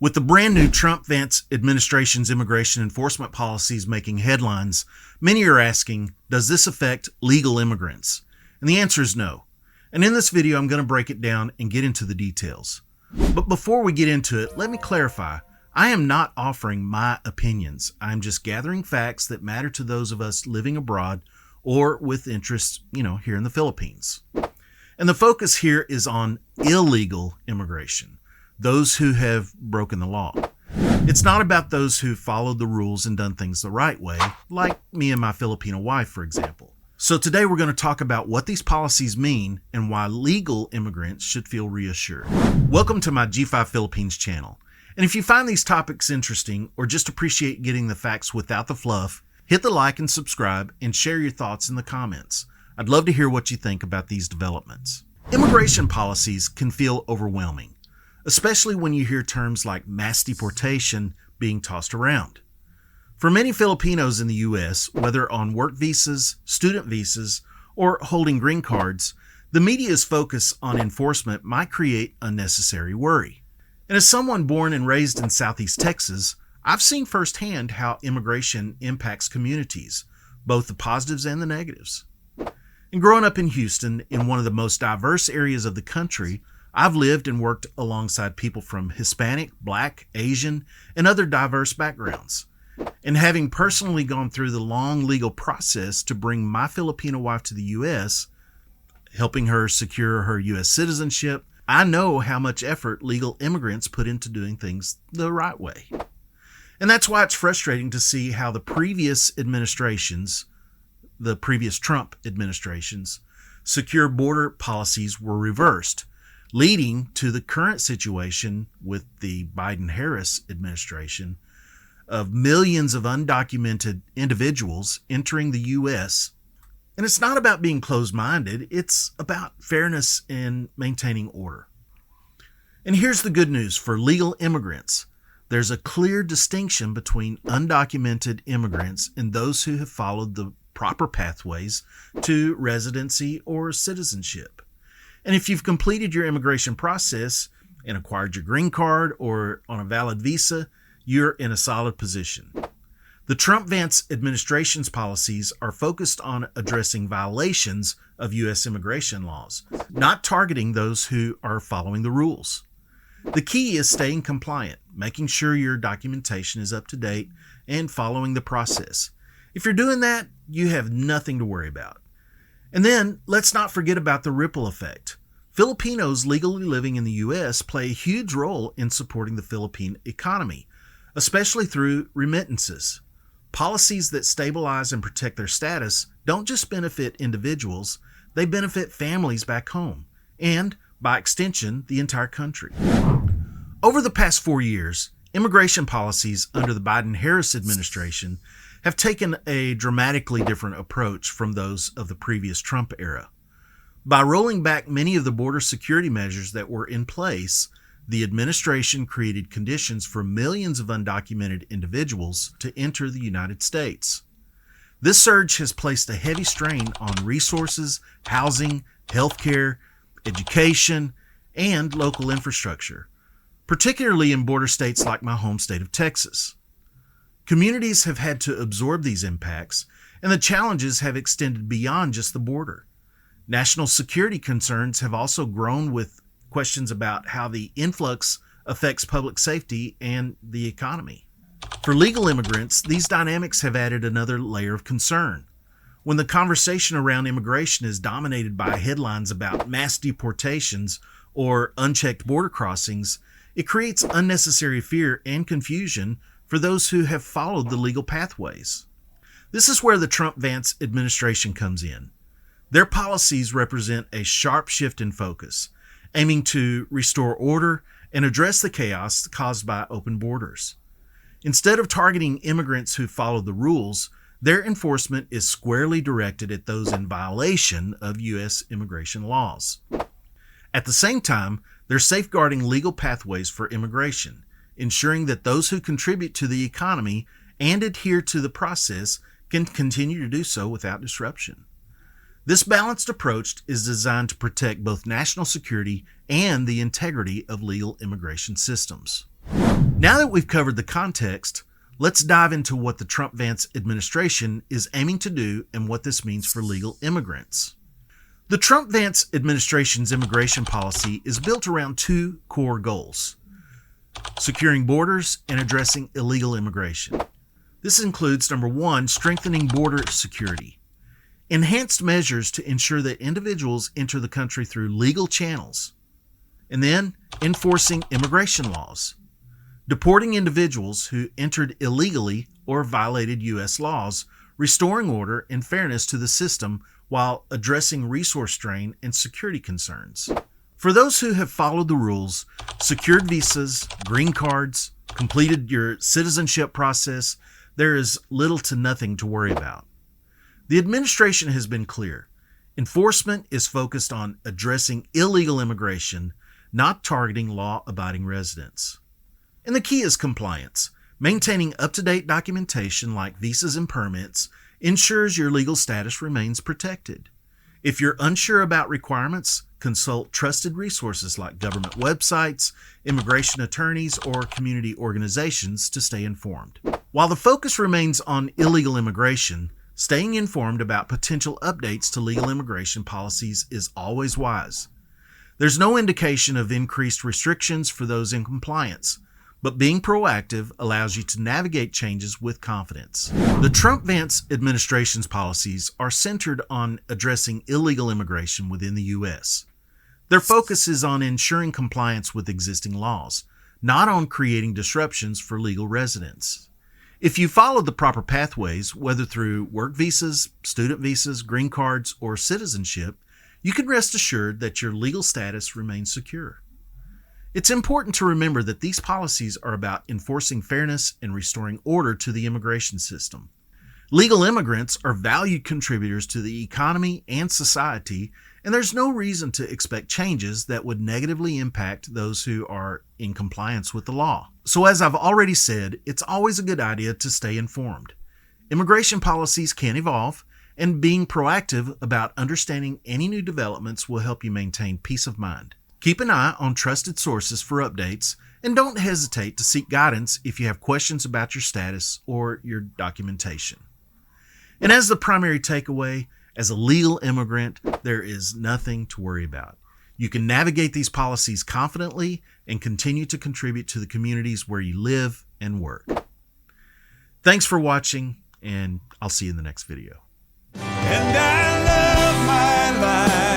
With the brand new Trump-Vance Administration's immigration enforcement policies making headlines, many are asking, does this affect legal immigrants? And the answer is no. And in this video, I'm going to break it down and get into the details. But before we get into it, let me clarify. I am not offering my opinions. I'm just gathering facts that matter to those of us living abroad or with interests, here in the Philippines. And the focus here is on illegal immigration, those who have broken the law. It's not about those who followed the rules and done things the right way, like me and my Filipino wife, for example. So today we're going to talk about what these policies mean and why legal immigrants should feel reassured. Welcome to my G5 Philippines channel. And if you find these topics interesting or just appreciate getting the facts without the fluff, hit the like and subscribe and share your thoughts in the comments. I'd love to hear what you think about these developments. Immigration policies can feel overwhelming, especially when you hear terms like mass deportation being tossed around. For many Filipinos in the U.S., whether on work visas, student visas, or holding green cards, the media's focus on enforcement might create unnecessary worry. And as someone born and raised in Southeast Texas, I've seen firsthand how immigration impacts communities, both the positives and the negatives. And growing up in Houston, in one of the most diverse areas of the country, I've lived and worked alongside people from Hispanic, Black, Asian, and other diverse backgrounds. And having personally gone through the long legal process to bring my Filipino wife to the U.S., helping her secure her U.S. citizenship, I know how much effort legal immigrants put into doing things the right way. And that's why it's frustrating to see how the previous administrations, the previous Trump administrations, secure border policies were reversed, leading to the current situation with the Biden-Harris administration of millions of undocumented individuals entering the U.S. And it's not about being closed-minded, it's about fairness and maintaining order. And here's the good news for legal immigrants. There's a clear distinction between undocumented immigrants and those who have followed the proper pathways to residency or citizenship. And if you've completed your immigration process and acquired your green card or on a valid visa, you're in a solid position. The Trump-Vance Administration's policies are focused on addressing violations of U.S. immigration laws, not targeting those who are following the rules. The key is staying compliant, making sure your documentation is up to date, and following the process. If you're doing that, you have nothing to worry about. And then, let's not forget about the ripple effect. Filipinos legally living in the U.S. play a huge role in supporting the Philippine economy, especially through remittances. Policies that stabilize and protect their status don't just benefit individuals, they benefit families back home, and, by extension, the entire country. Over the past 4 years, immigration policies under the Biden-Harris administration have taken a dramatically different approach from those of the previous Trump era. By rolling back many of the border security measures that were in place, the administration created conditions for millions of undocumented individuals to enter the United States. This surge has placed a heavy strain on resources, housing, healthcare, education, and local infrastructure, particularly in border states like my home state of Texas. Communities have had to absorb these impacts, and the challenges have extended beyond just the border. National security concerns have also grown with questions about how the influx affects public safety and the economy. For legal immigrants, these dynamics have added another layer of concern. When the conversation around immigration is dominated by headlines about mass deportations or unchecked border crossings, it creates unnecessary fear and confusion for those who have followed the legal pathways. This is where the Trump-Vance administration comes in. Their policies represent a sharp shift in focus, aiming to restore order and address the chaos caused by open borders. Instead of targeting immigrants who follow the rules, their enforcement is squarely directed at those in violation of U.S. immigration laws. At the same time, they're safeguarding legal pathways for immigration, ensuring that those who contribute to the economy and adhere to the process can continue to do so without disruption. This balanced approach is designed to protect both national security and the integrity of legal immigration systems. Now that we've covered the context, let's dive into what the Trump-Vance administration is aiming to do and what this means for legal immigrants. The Trump-Vance administration's immigration policy is built around two core goals: securing borders and addressing illegal immigration. This includes, number one, strengthening border security, enhanced measures to ensure that individuals enter the country through legal channels, and then enforcing immigration laws, deporting individuals who entered illegally or violated U.S. laws, restoring order and fairness to the system while addressing resource strain and security concerns. For those who have followed the rules, secured visas, green cards, completed your citizenship process, there is little to nothing to worry about. The administration has been clear. Enforcement is focused on addressing illegal immigration, not targeting law-abiding residents. And the key is compliance. Maintaining up-to-date documentation like visas and permits ensures your legal status remains protected. If you're unsure about requirements, consult trusted resources like government websites, immigration attorneys, or community organizations to stay informed. While the focus remains on illegal immigration, staying informed about potential updates to legal immigration policies is always wise. There's no indication of increased restrictions for those in compliance, but being proactive allows you to navigate changes with confidence. The Trump-Vance administration's policies are centered on addressing illegal immigration within the U.S. Their focus is on ensuring compliance with existing laws, not on creating disruptions for legal residents. If you follow the proper pathways, whether through work visas, student visas, green cards, or citizenship, you can rest assured that your legal status remains secure. It's important to remember that these policies are about enforcing fairness and restoring order to the immigration system. Legal immigrants are valued contributors to the economy and society, and there's no reason to expect changes that would negatively impact those who are in compliance with the law. So as I've already said, it's always a good idea to stay informed. Immigration policies can evolve, and being proactive about understanding any new developments will help you maintain peace of mind. Keep an eye on trusted sources for updates, and don't hesitate to seek guidance if you have questions about your status or your documentation. And as the primary takeaway, as a legal immigrant, there is nothing to worry about. You can navigate these policies confidently and continue to contribute to the communities where you live and work. Thanks for watching, and I'll see you in the next video. And I love my life.